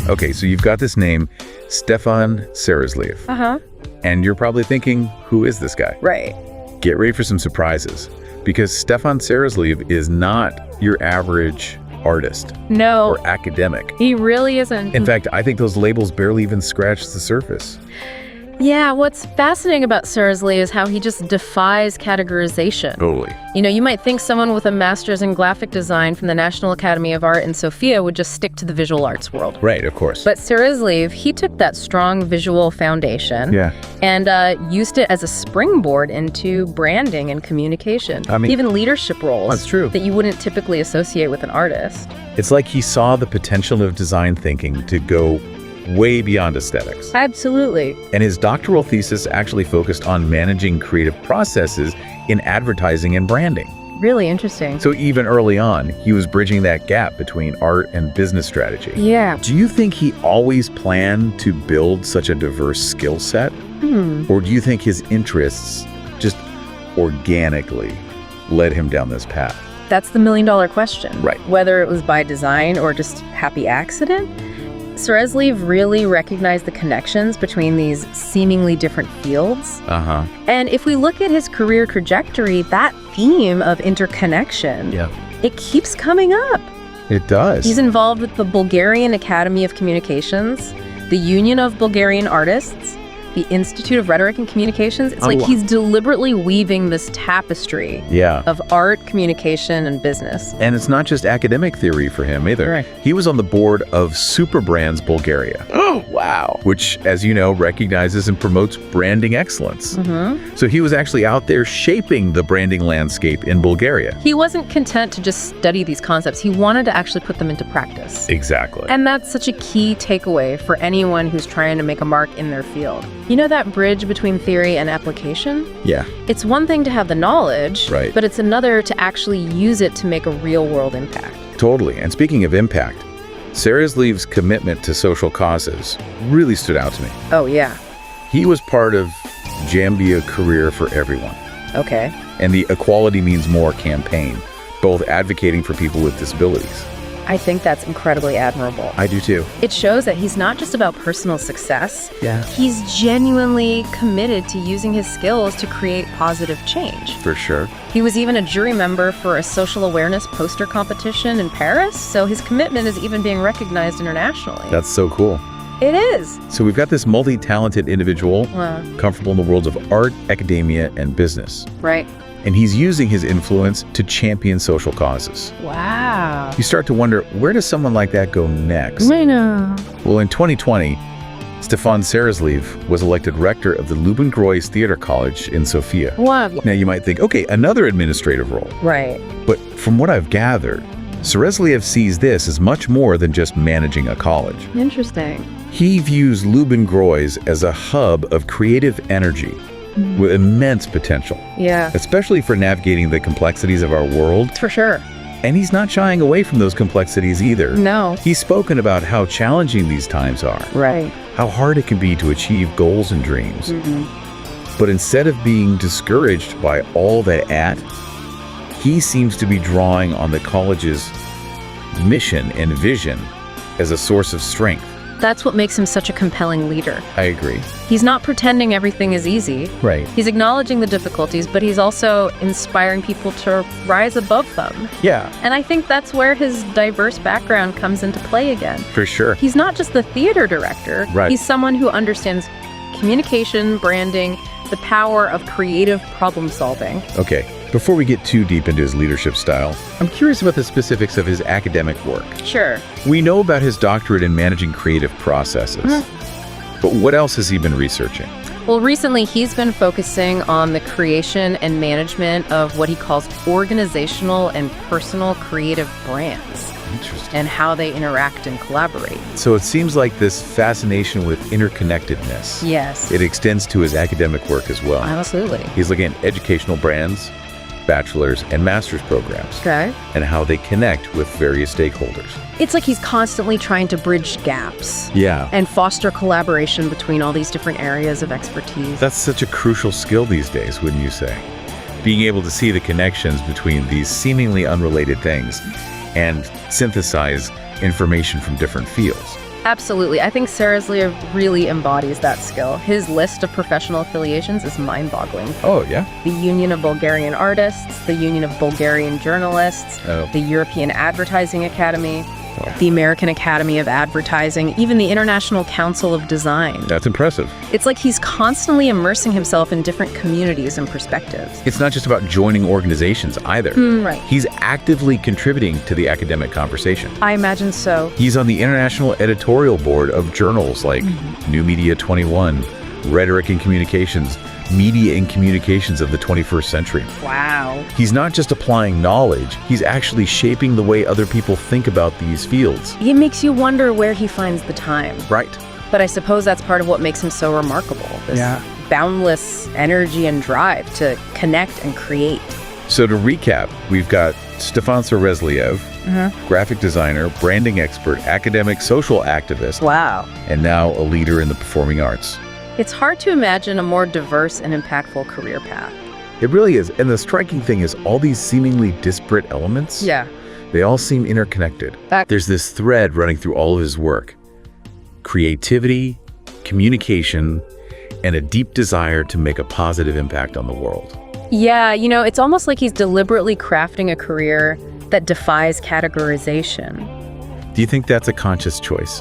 Okay, so you've got this name, Stefan Serezliev. Uh-huh. And you're probably thinking, who is this guy? Right. Get ready for some surprises, because Stefan Serezliev is not your average artist No, or academic. he really isn't. In fact, I think those labels barely even scratch the surface. Yeah, what's fascinating about Serezliev is how he just defies categorization. Totally. You know, you might think someone with a master's in graphic design from the National Academy of Art in Sofia would just stick to the visual arts world. Right, of course. But Serezliev, he took that strong visual foundation and used it as a springboard into branding and communication. Even leadership roles That's true. that you wouldn't typically associate with an artist. It's like he saw the potential of design thinking to go way beyond aesthetics. Absolutely. And his doctoral thesis actually focused on managing creative processes in advertising and branding. Really interesting. So even early on, he was bridging that gap between art and business strategy. Yeah. Do you think he always planned to build such a diverse skill set? Or do you think his interests just organically led him down this path? That's the million-dollar question. Right. Whether it was by design or just happy accident, Serezliev really recognized the connections between these seemingly different fields. And if we look at his career trajectory, that theme of interconnection, it keeps coming up. It does. He's involved with the Bulgarian Academy of Communications, the Union of Bulgarian Artists, the Institute of Rhetoric and Communications. It's like he's deliberately weaving this tapestry of art, communication, and business. And it's not just academic theory for him either. Right. He was on the board of Superbrands Bulgaria. Oh, wow. Which, as you know, recognizes and promotes branding excellence. So he was actually out there shaping the branding landscape in Bulgaria. He wasn't content to just study these concepts. He wanted to actually put them into practice. Exactly. And that's such a key takeaway for anyone who's trying to make a mark in their field. You know that bridge between theory and application? Yeah. It's one thing to have the knowledge, Right. but it's another to actually use it to make a real-world impact. Totally. And speaking of impact, Serezliev's commitment to social causes really stood out to me. Oh, yeah. He was part of Jambia Career for Everyone Okay. and the Equality Means More campaign, both advocating for people with disabilities. I think that's incredibly admirable. I do too. It shows that he's not just about personal success. Yeah. He's genuinely committed to using his skills to create positive change. For sure. He was even a jury member for a social awareness poster competition in Paris, so his commitment is even being recognized internationally. That's so cool. It is. So we've got this multi-talented individual, Wow. comfortable in the worlds of art, academia, and business. Right. And he's using his influence to champion social causes. Wow. You start to wonder, where does someone like that go next? I know. Well, in 2020, Stefan Serezliev was elected rector of the Lubin-Groys Theater College in Sofia. Wow. Now you might think, okay, another administrative role. Right. But from what I've gathered, Serezliev sees this as much more than just managing a college. Interesting. He views Lubin-Groys as a hub of creative energy with immense potential, Yeah. especially for navigating the complexities of our world. For sure. And he's not shying away from those complexities either. No. He's spoken about how challenging these times are, Right. how hard it can be to achieve goals and dreams. But instead of being discouraged by all that, he seems to be drawing on the college's mission and vision as a source of strength. That's what makes him such a compelling leader. I agree. He's not pretending everything is easy. Right. He's acknowledging the difficulties, but he's also inspiring people to rise above them. Yeah, And I think that's where his diverse background comes into play again. for sure. He's not just the theater director. Right. He's someone who understands communication, branding, the power of creative problem solving. Okay, before we get too deep into his leadership style, I'm curious about the specifics of his academic work. Sure. We know about his doctorate in managing creative processes. But what else has he been researching? Well, recently he's been focusing on the creation and management of what he calls organizational and personal creative brands Interesting. and how they interact and collaborate. So it seems like this fascination with interconnectedness, Yes. it extends to his academic work as well. Absolutely. He's looking at educational brands, bachelor's and master's programs, Okay. and how they connect with various stakeholders. It's like he's constantly trying to bridge gaps Yeah. and foster collaboration between all these different areas of expertise. That's such a crucial skill these days, wouldn't you say? Being able to see the connections between these seemingly unrelated things and synthesize information from different fields. Absolutely. I think Serezliev really embodies that skill. His list of professional affiliations is mind-boggling. Oh, yeah? The Union of Bulgarian Artists, the Union of Bulgarian Journalists, the European Advertising Academy, the American Academy of Advertising, even the International Council of Design. That's impressive. It's like he's constantly immersing himself in different communities and perspectives. It's not just about joining organizations either. Right. He's actively contributing to the academic conversation. I imagine so. He's on the international editorial board of journals like New Media 21, Rhetoric and Communications, Media and Communications of the 21st Century. Wow. He's not just applying knowledge, he's actually shaping the way other people think about these fields. It makes you wonder where he finds the time. Right. But I suppose that's part of what makes him so remarkable. This boundless energy and drive to connect and create. So to recap, we've got Stefan Serezliev, graphic designer, branding expert, academic, social activist, Wow. and now a leader in the performing arts. It's hard to imagine a more diverse and impactful career path. It really is. And the striking thing is all these seemingly disparate elements, they all seem interconnected. There's this thread running through all of his work. Creativity, communication, and a deep desire to make a positive impact on the world. Yeah, it's almost like he's deliberately crafting a career that defies categorization. Do you think that's a conscious choice?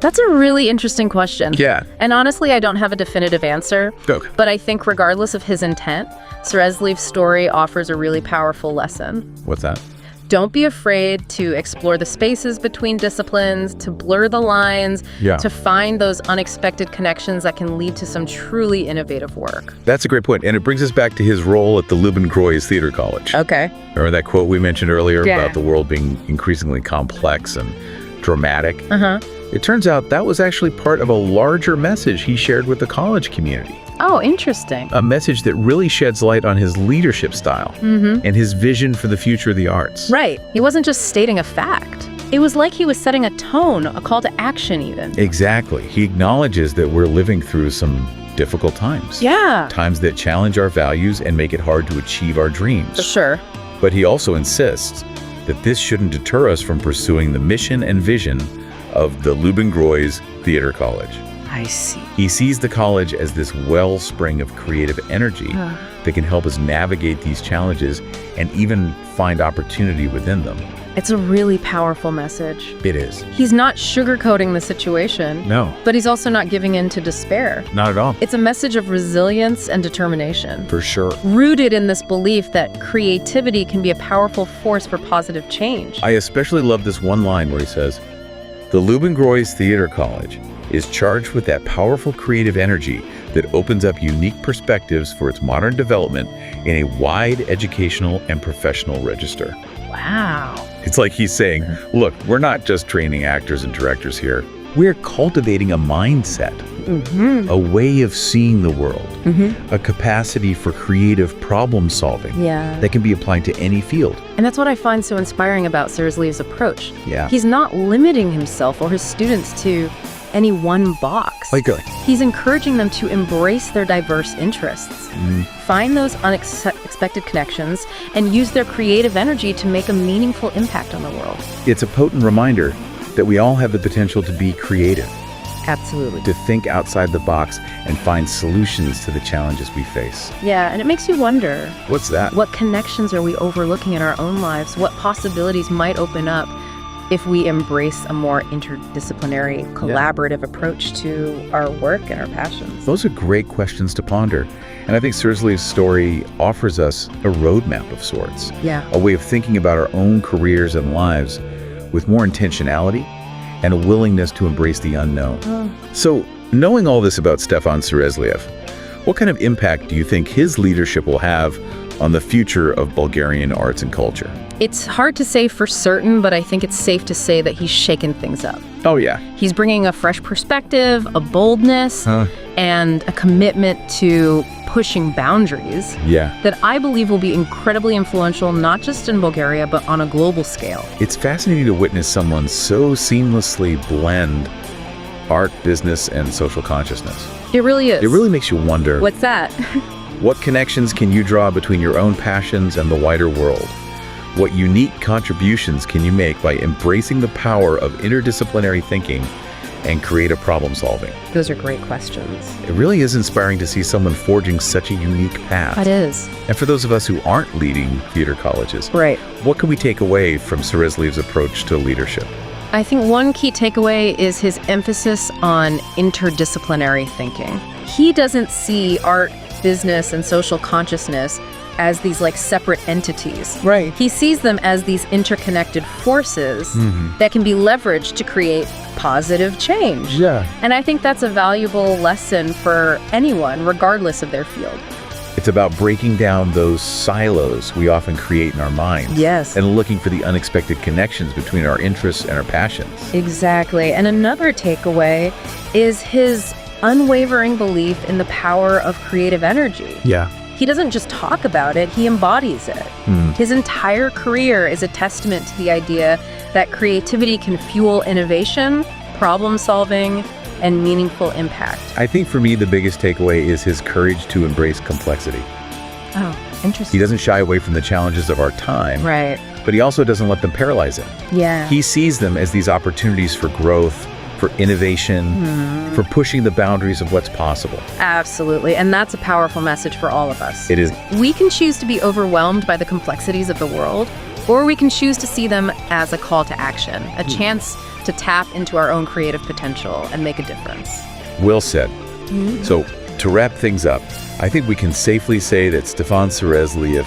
That's a really interesting question. Yeah. And honestly, I don't have a definitive answer. Okay. But I think regardless of his intent, Serezliev's story offers a really powerful lesson. What's that? Don't be afraid to explore the spaces between disciplines, to blur the lines, to find those unexpected connections that can lead to some truly innovative work. That's a great point. And it brings us back to his role at the Lubin-Groys Theater College. Okay. Remember that quote we mentioned earlier about the world being increasingly complex and dramatic? It turns out that was actually part of a larger message he shared with the college community. Oh, interesting. A message that really sheds light on his leadership style and his vision for the future of the arts. Right. He wasn't just stating a fact. It was like he was setting a tone, a call to action even. Exactly. He acknowledges that we're living through some difficult times. Yeah. Times that challenge our values and make it hard to achieve our dreams. For sure. But he also insists that this shouldn't deter us from pursuing the mission and vision of the Lubin-Groys Theater College. I see. He sees the college as this wellspring of creative energy that can help us navigate these challenges and even find opportunity within them. It's a really powerful message. It is. He's not sugarcoating the situation. No. But he's also not giving in to despair. Not at all. It's a message of resilience and determination. For sure. Rooted in this belief that creativity can be a powerful force for positive change. I especially love this one line where he says, "The Lubin-Groys Theater College is charged with that powerful creative energy that opens up unique perspectives for its modern development in a wide educational and professional register." Wow. It's like he's saying, look, we're not just training actors and directors here. We're cultivating a mindset, a way of seeing the world, a capacity for creative problem solving that can be applied to any field. And that's what I find so inspiring about Serezliev's approach. Yeah. He's not limiting himself or his students to any one box. Like really? He's encouraging them to embrace their diverse interests, find those unexpected connections, and use their creative energy to make a meaningful impact on the world. It's a potent reminder that we all have the potential to be creative, Absolutely. to think outside the box and find solutions to the challenges we face. Yeah, and it makes you wonder, What's that? what connections are we overlooking in our own lives? What possibilities might open up if we embrace a more interdisciplinary, collaborative approach to our work and our passions? Those are great questions to ponder. And I think Serezliev's story offers us a roadmap of sorts. Yeah. A way of thinking about our own careers and lives with more intentionality and a willingness to embrace the unknown. So, knowing all this about Stefan Serezliev, what kind of impact do you think his leadership will have on the future of Bulgarian arts and culture? It's hard to say for certain, but I think it's safe to say that he's shaken things up. Oh, yeah. He's bringing a fresh perspective, a boldness, and a commitment to pushing boundaries that I believe will be incredibly influential, not just in Bulgaria, but on a global scale. It's fascinating to witness someone so seamlessly blend art, business, and social consciousness. It really is. It really makes you wonder, What's that? what connections can you draw between your own passions and the wider world? What unique contributions can you make by embracing the power of interdisciplinary thinking and creative problem solving? Those are great questions. It really is inspiring to see someone forging such a unique path. It is. And for those of us who aren't leading theater colleges, Right. what can we take away from Serezlev's approach to leadership? I think one key takeaway is his emphasis on interdisciplinary thinking. He doesn't see art, business, and social consciousness as these like separate entities. Right. He sees them as these interconnected forces that can be leveraged to create positive change. Yeah. And I think that's a valuable lesson for anyone, regardless of their field. It's about breaking down those silos we often create in our minds. Yes. And looking for the unexpected connections between our interests and our passions. Exactly. And another takeaway is his unwavering belief in the power of creative energy. Yeah. He doesn't just talk about it, he embodies it. His entire career is a testament to the idea that creativity can fuel innovation, problem solving, and meaningful impact. I think for me, the biggest takeaway is his courage to embrace complexity. Oh, interesting. He doesn't shy away from the challenges of our time, Right. but he also doesn't let them paralyze him. Yeah. He sees them as these opportunities for growth, for innovation, for pushing the boundaries of what's possible. Absolutely. And that's a powerful message for all of us. It is. We can choose to be overwhelmed by the complexities of the world, or we can choose to see them as a call to action, a chance to tap into our own creative potential and make a difference. Well said. So, to wrap things up, I think we can safely say that Stefan Serezlev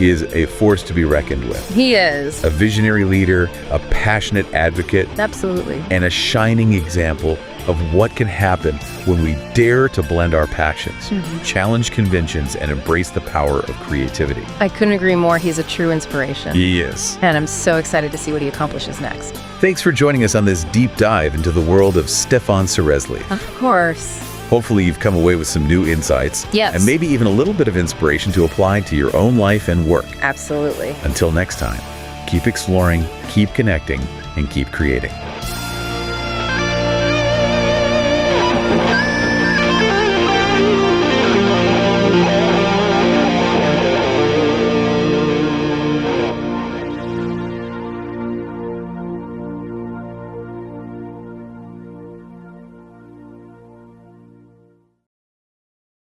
is a force to be reckoned with. He is. A visionary leader, a passionate advocate, Absolutely. and a shining example of what can happen when we dare to blend our passions, challenge conventions, and embrace the power of creativity. I couldn't agree more. He's a true inspiration. He is. And I'm so excited to see what he accomplishes next. Thanks for joining us on this deep dive into the world of Stefan Serezlev. Of course. Hopefully you've come away with some new insights. Yes. And maybe even a little bit of inspiration to apply to your own life and work. Absolutely. Until next time, keep exploring, keep connecting, and keep creating.